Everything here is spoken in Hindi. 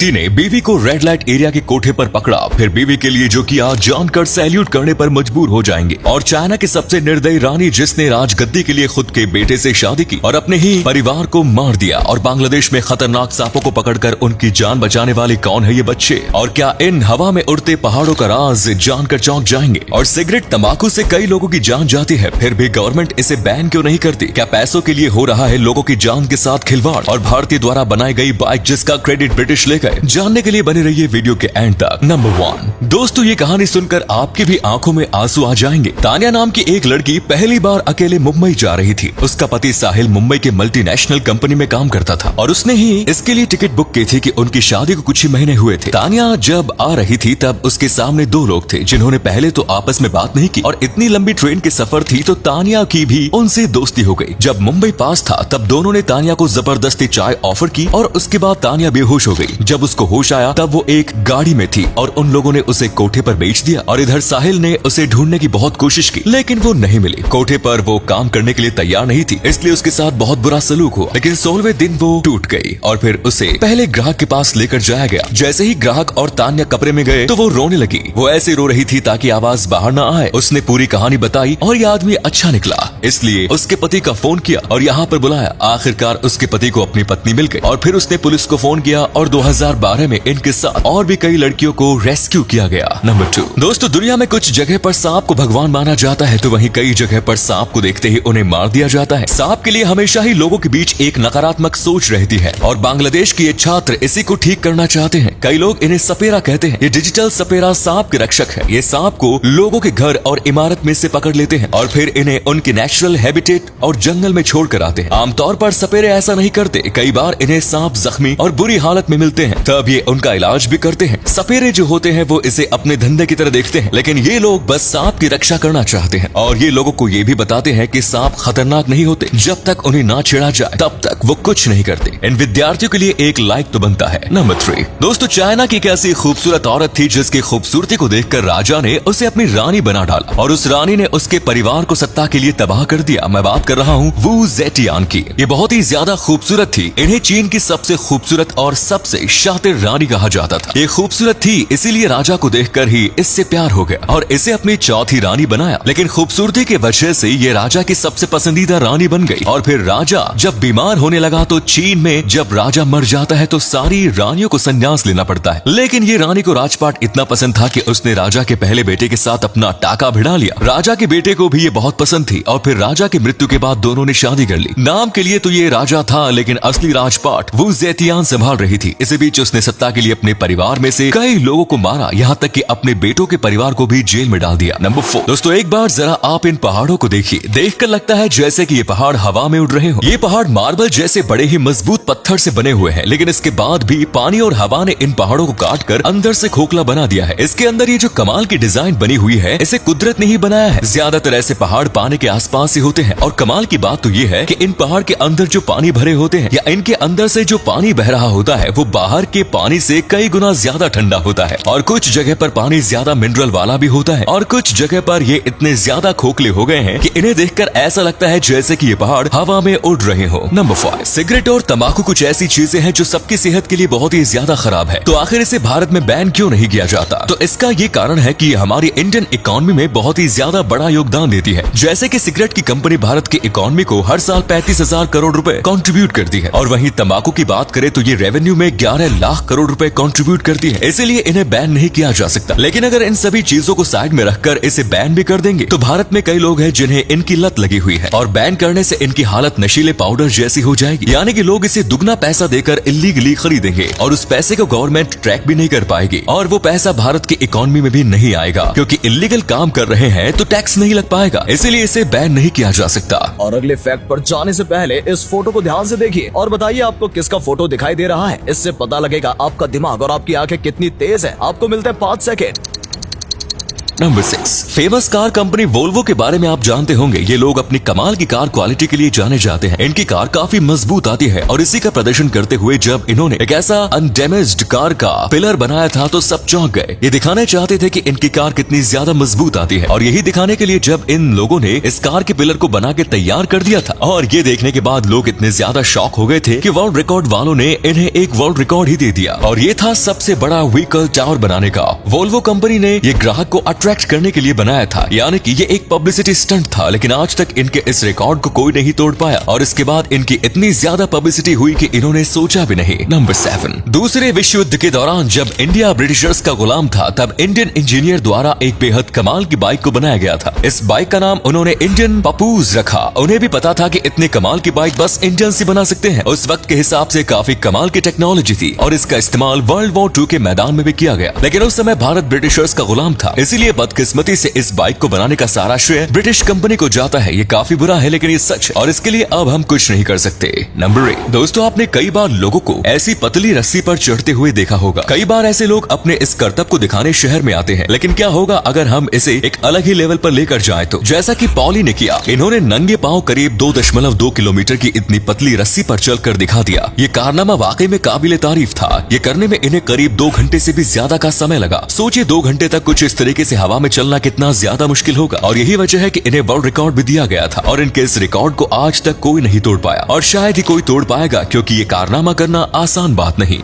पति ने बीवी को रेड लाइट एरिया के कोठे पर पकड़ा, फिर बीवी के लिए जो किया जानकर सैल्यूट करने पर मजबूर हो जाएंगे। और चाइना की सबसे निर्दयी रानी जिसने राजगद्दी के लिए खुद के बेटे से शादी की और अपने ही परिवार को मार दिया। और बांग्लादेश में खतरनाक सांपों को पकड़कर उनकी जान बचाने वाले कौन है ये बच्चे, और क्या इन हवा में उड़ते पहाड़ों का राज जानकर चौंक जाएंगे। और सिगरेट तंबाकू से कई लोगों की जान जाती है, फिर भी गवर्नमेंट इसे बैन क्यों नहीं करती। क्या पैसों के लिए हो रहा है लोगों की जान के साथ खिलवाड़। और भारतीय द्वारा बनाई गई बाइक जिसका क्रेडिट ब्रिटिश ले गए। जानने के लिए बने रहिए वीडियो के एंड तक। नंबर 1 दोस्तों, ये कहानी सुनकर आपकी भी आंखों में आंसू आ जाएंगे। तानिया नाम की एक लड़की पहली बार अकेले मुंबई जा रही थी। उसका पति साहिल मुंबई के मल्टीनेशनल कंपनी में काम करता था और उसने ही इसके लिए टिकट बुक की थी कि उनकी शादी को कुछ ही महीने हुए थे। तानिया जब आ रही थी तब उसके सामने 2 लोग थे जिन्होंने पहले तो आपस में बात नहीं की और इतनी लंबी ट्रेन के सफर थी तो तानिया की भी उनसे दोस्ती हो गई। जब मुंबई पास था तब दोनों ने तानिया को जबरदस्ती चाय ऑफर की और उसके बाद तानिया बेहोश हो गई। जब उसको होश आया तब वो एक गाड़ी में थी और उन लोगों ने उसे कोठे पर बेच दिया। और इधर साहिल ने उसे ढूंढने की बहुत कोशिश की लेकिन वो नहीं मिली। कोठे पर वो काम करने के लिए तैयार नहीं थी, इसलिए उसके साथ बहुत बुरा सलूक हुआ। लेकिन 16वें दिन वो टूट गई और फिर उसे पहले ग्राहक के पास लेकर जाया गया। जैसे ही ग्राहक और तानिया कमरे में गए तो वो रोने लगी। वो ऐसे रो रही थी ताकि आवाज बाहर ना आए। उसने पूरी कहानी बताई और ये आदमी अच्छा निकला, इसलिए उसके पति का फोन किया और यहाँ पर बुलाया। आखिरकार उसके पति को अपनी पत्नी मिल गई और फिर उसने पुलिस को फोन किया और 2012 में इनके साथ और भी कई लड़कियों को रेस्क्यू किया गया। नंबर 2 दोस्तों, दुनिया में कुछ जगह पर सांप को भगवान माना जाता है तो वहीं कई जगह पर सांप को देखते ही उन्हें मार दिया जाता है। सांप के लिए हमेशा ही लोगों के बीच एक नकारात्मक सोच रहती है और बांग्लादेश के ये छात्र इसी को ठीक करना चाहते हैं। कई लोग इन्हें सपेरा कहते हैं। ये डिजिटल सपेरा सांप के रक्षक है। ये सांप को लोगों के घर और इमारत में से पकड़ लेते हैं और फिर इन्हें उनके नेचुरल हैबिटेट और जंगल में छोड़ कर आते हैं। आमतौर पर सपेरे ऐसा नहीं करते। कई बार इन्हें सांप जख्मी और बुरी हालत में मिलते हैं तब ये उनका इलाज भी करते हैं। सपेरे जो होते हैं वो इसे अपने धंधे की तरह देखते हैं, लेकिन ये लोग बस सांप की रक्षा करना चाहते हैं और ये लोगों को ये भी बताते हैं कि सांप खतरनाक नहीं होते। जब तक उन्हें ना छेड़ा जाए तब तक वो कुछ नहीं करते। इन विद्यार्थियों के लिए एक लाइक तो बनता है। नंबर 3 दोस्तों, चाइना की एक ऐसी खूबसूरत औरत थी जिसकी खूबसूरती को देखकर राजा ने उसे अपनी रानी बना डाला और उस रानी ने उसके परिवार को सत्ता के लिए तबाह कर दिया। मैं बात कर रहा हूँ वू ज़ेटियान की। ये बहुत ही ज्यादा खूबसूरत थी। इन्हें चीन की सबसे खूबसूरत और सबसे शातिर रानी कहा जाता था। ये खूबसूरत थी इसीलिए राजा को देखकर ही इससे प्यार हो गया और इसे अपनी चौथी रानी बनाया। लेकिन खूबसूरती की वजह से ये राजा की सबसे पसंदीदा रानी बन गई। और फिर राजा जब बीमार होने लगा तो चीन में जब राजा मर जाता है तो सारी रानियों को संन्यास लेना पड़ता है। लेकिन ये रानी को राजपाट इतना पसंद था कि उसने राजा के पहले बेटे के साथ अपना टाका भिड़ा लिया। राजा के बेटे को भी ये बहुत पसंद थी और फिर राजा की मृत्यु के बाद दोनों ने शादी कर ली। नाम के लिए तो ये राजा था लेकिन असली राजपाट वू ज़ेटियान संभाल रही थी। इसी बीच उसने सत्ता के लिए अपने परिवार में से कई लोगों को मारा, यहाँ तक कि अपने बेटों के परिवार को भी जेल में डाल दिया। नंबर 4 दोस्तों, एक बार जरा आप इन पहाड़ों को देखिए। देखकर लगता है जैसे कि ये पहाड़ हवा में उड़ रहे हो। ये पहाड़ मार्बल जैसे बड़े ही मजबूत पत्थर से बने हुए हैं, लेकिन इसके बाद भी पानी और हवा ने इन पहाड़ों को काट कर अंदर से खोखला बना दिया है। इसके अंदर ये जो कमाल की डिजाइन बनी हुई है इसे कुदरत ने ही बनाया है। ज्यादातर ऐसे पहाड़ पानी के आसपास ही होते हैं और कमाल की बात तो ये है कि इन पहाड़ के अंदर जो पानी भरे होते हैं या इनके अंदर से जो पानी बह रहा होता है वो बाहर के पानी से कई गुना ज्यादा ठंडा होता है। और कुछ जगह पर पानी ज्यादा मिनरल वाला भी होता है और कुछ जगह पर ये इतने ज्यादा खोखले हो गए हैं कि इन्हें देखकर ऐसा लगता है जैसे कि ये पहाड़ हवा में उड़ रहे हो। नंबर 5 सिगरेट और तंबाकू कुछ ऐसी चीजें हैं जो सबकी सेहत के लिए बहुत ही ज्यादा खराब है। तो आखिर इसे भारत में बैन क्यों नहीं किया जाता? तो इसका ये कारण है कि हमारी इंडियन इकोनॉमी में बहुत ही ज्यादा बड़ा योगदान देती है। जैसे कि सिगरेट की कंपनी भारत की इकोनॉमी को हर साल 35,000 करोड़ रुपए कंट्रीब्यूट करती है और वहीं तंबाकू की बात करें तो ये रेवेन्यू में 11 लाख करोड़ रुपए कंट्रीब्यूट करती है। इसीलिए इन्हें बैन नहीं किया जा सकता। लेकिन अगर इन सभी चीजों को साइड में रखकर इसे बैन भी कर देंगे तो भारत में कई लोग हैं जिन्हें इनकी लत लगी हुई है और बैन करने से इनकी हालत नशीले पाउडर जैसी हो जाएगी। यानी कि लोग इसे दुगना पैसा देकर इल्लीगली खरीदेंगे और उस पैसे को गवर्नमेंट ट्रैक भी नहीं कर पाएगी और वो पैसा भारत की इकोनॉमी में भी नहीं आएगा क्योंकि इल्लीगल काम कर रहे हैं तो टैक्स नहीं लग पाएगा। इसीलिए इसे बैन नहीं किया जा सकता। और अगले फैक्ट पर जाने से पहले इस फोटो को ध्यान से देखिए और बताइए आपको किसका फोटो दिखाई दे रहा है। इससे पता लगेगा आपका दिमाग और आपकी आंखें कितनी तेज है। आपको मिलते हैं 5 second. Number 6, famous car company Volvo के बारे में आप जानते होंगे। ये लोग अपनी कमाल की कार क्वालिटी के लिए जाने जाते हैं। इनकी कार काफी मजबूत आती है और इसी का प्रदर्शन करते हुए जब इन्होंने एक ऐसा अनडैमेज्ड कार का पिलर बनाया था तो सब चौंक गए। ये दिखाने चाहते थे कि इनकी कार कितनी ज्यादा मजबूत आती है और यही दिखाने के लिए जब इन लोगों ने इस कार के पिलर को बना के तैयार कर दिया था और ये देखने के बाद लोग इतने ज्यादा शॉक हो गए थे कि वर्ल्ड रिकॉर्ड वालों ने इन्हें एक वर्ल्ड रिकॉर्ड ही दे दिया और ये था सबसे बड़ा व्हीकल टावर बनाने का। वोल्वो कंपनी ने ये ग्राहक को अट्रैक्ट करने के लिए बनाया था, यानी कि ये एक पब्लिसिटी स्टंट था, लेकिन आज तक इनके इस रिकॉर्ड को कोई नहीं तोड़ पाया और इसके बाद इनकी इतनी ज्यादा पब्लिसिटी हुई कि इन्होंने सोचा भी नहीं। नंबर 7, दूसरे विश्व युद्ध के दौरान जब इंडिया ब्रिटिशर्स का गुलाम था तब इंडियन इंजीनियर द्वारा एक बेहद कमाल की बाइक को बनाया गया था। इस बाइक का नाम उन्होंने इंडियन पपूज रखा। उन्हें भी पता था कि इतने कमाल की बाइक बस इंडियंस ही बना सकते हैं। उस वक्त के हिसाब से काफी कमाल की टेक्नोलॉजी थी और इसका इस्तेमाल वर्ल्ड वॉर 2 के मैदान में भी किया गया, लेकिन उस समय भारत ब्रिटिशर्स का गुलाम था, इसीलिए बदकिस्मती से इस बाइक को बनाने का सारा श्रेय ब्रिटिश कंपनी को जाता है। ये काफी बुरा है लेकिन ये सच और इसके लिए अब हम कुछ नहीं कर सकते। नंबर 8, दोस्तों आपने कई बार लोगों को ऐसी पतली रस्सी पर चढ़ते हुए देखा होगा। कई बार ऐसे लोग अपने इस करतब को दिखाने शहर में आते हैं, लेकिन क्या होगा अगर हम इसे एक अलग ही लेवल पर लेकर जाएं तो? जैसा कि पॉली ने किया, इन्होंने नंगे पांव करीब 2.2 किलोमीटर की इतनी पतली रस्सी पर चलकर दिखा दिया। ये कारनामा वाकई में काबिले तारीफ था। ये करने में इन्हें करीब 2 घंटे से भी ज्यादा का समय लगा। सोचिए 2 घंटे तक कुछ इस तरीके से हवा में चलना कितना ज्यादा मुश्किल होगा और यही वजह है कि इन्हें वर्ल्ड रिकॉर्ड भी दिया गया था और इनके इस रिकॉर्ड को आज तक कोई नहीं तोड़ पाया और शायद ही कोई तोड़ पाएगा, क्योंकि ये कारनामा करना आसान बात नहीं।